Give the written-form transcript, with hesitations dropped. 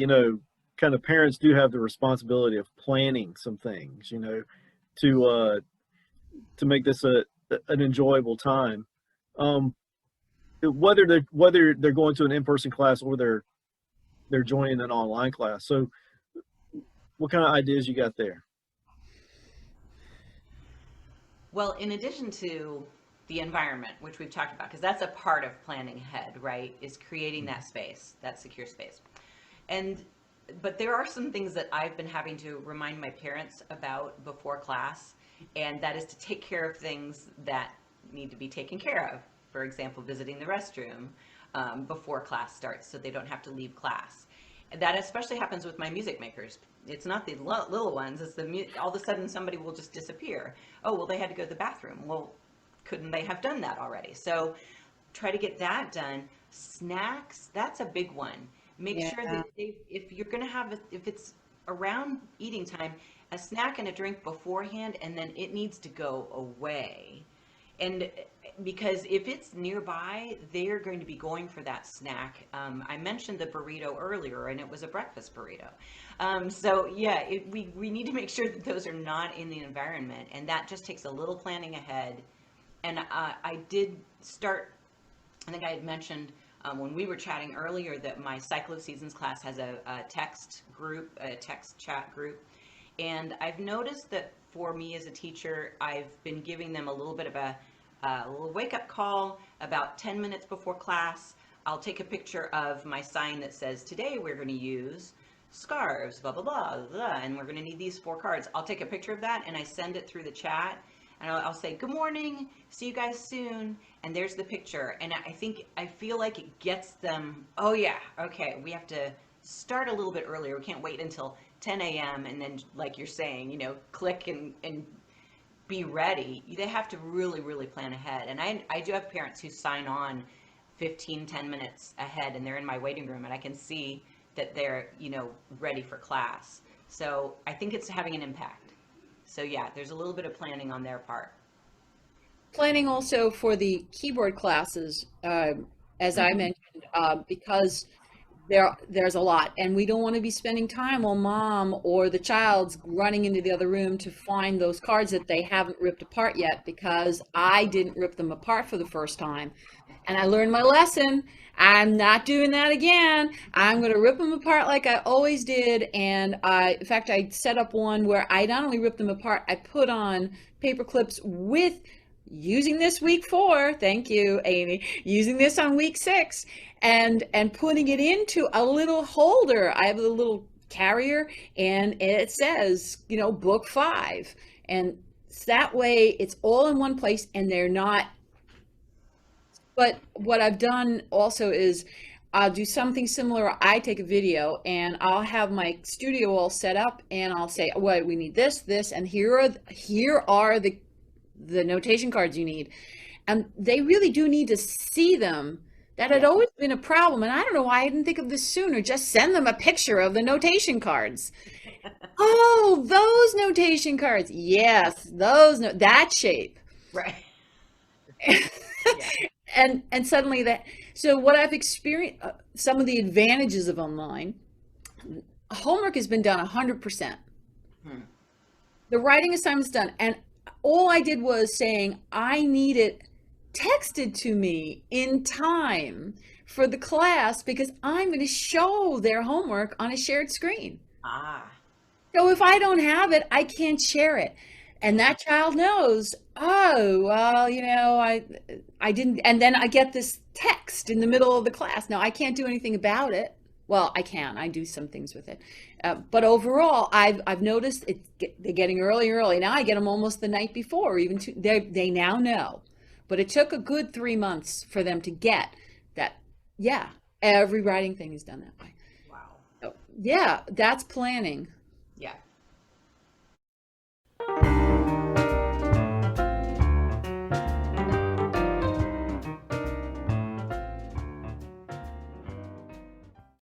you know, kind of parents do have the responsibility of planning some things, you know, to make this an enjoyable time. Um, whether they're going to an in-person class or they're joining an online class. So what kind of ideas you got there? Well, in addition to the environment, which we've talked about, because that's a part of planning ahead, right? Is creating that space, that secure space. And but there are some things that I've been having to remind my parents about before class, and that is to take care of things that need to be taken care of. For example, visiting the restroom before class starts, so they don't have to leave class. And that especially happens with my music makers. It's not the little ones. It's all of a sudden somebody will just disappear. Oh, well, they had to go to the bathroom. Well, couldn't they have done that already? So try to get that done. Snacks, that's a big one. Make sure Yeah. that if you're going to have, if it's around eating time, a snack and a drink beforehand, and then it needs to go away. And because if it's nearby, they're going to be going for that snack. I mentioned the burrito earlier, and it was a breakfast burrito. So yeah, we need to make sure that those are not in the environment, and that just takes a little planning ahead. And I did start, I think I had mentioned when we were chatting earlier that my Cycle of Seasons class has a text group, a text chat group. And I've noticed that for me as a teacher, I've been giving them a little bit of a little wake up call about 10 minutes before class. I'll take a picture of my sign that says, today we're going to use scarves, blah, blah, blah, blah, blah, and we're going to need these 4 cards. I'll take a picture of that and I send it through the chat. And I'll say, good morning, see you guys soon. And there's the picture. And I feel like it gets them, oh yeah, okay, we have to start a little bit earlier. We can't wait until 10 a.m. and then, like you're saying, click and be ready. They have to really, really plan ahead. And I do have parents who sign on 10 minutes ahead, and they're in my waiting room, and I can see that they're, ready for class. So I think it's having an impact. So yeah, there's a little bit of planning on their part. Planning also for the keyboard classes, as I Hmm. mentioned, because there's a lot, and we don't want to be spending time while mom or the child's running into the other room to find those cards that they haven't ripped apart yet, because I didn't rip them apart for the first time. And I learned my lesson. I'm not doing that again. I'm going to rip them apart like I always did. And in fact, I set up one where I not only ripped them apart, I put on paper clips with using this week 4. Thank you, Amy. Using this on week 6, and putting it into a little holder. I have a little carrier, and it says, book 5, and that way it's all in one place, and they're not. But what I've done also is I'll do something similar. I take a video and I'll have my studio all set up, and I'll say, well, we need this, this, and here are the notation cards you need. And they really do need to see them. That had Yeah. always been a problem, and I don't know why I didn't think of this sooner. Just send them a picture of the notation cards. Oh, those notation cards. Yes, those, no, that shape. Right. Yeah. And suddenly that, so what I've experienced, some of the advantages of online, homework has been done 100%. Hmm. The writing assignment's done, and all I did was saying I need it texted to me in time for the class, because I'm going to show their homework on a shared screen. Ah. So if I don't have it, I can't share it. And that child knows, oh, well, I didn't, and then I get this text in the middle of the class. Now I can't do anything about it. Well, I can. I do some things with it. But overall, I've noticed they're getting early, early. Now I get them almost the night before, or even two. They now know. But it took a good 3 months for them to get that. Yeah, every writing thing is done that way. Wow. So, yeah, that's planning.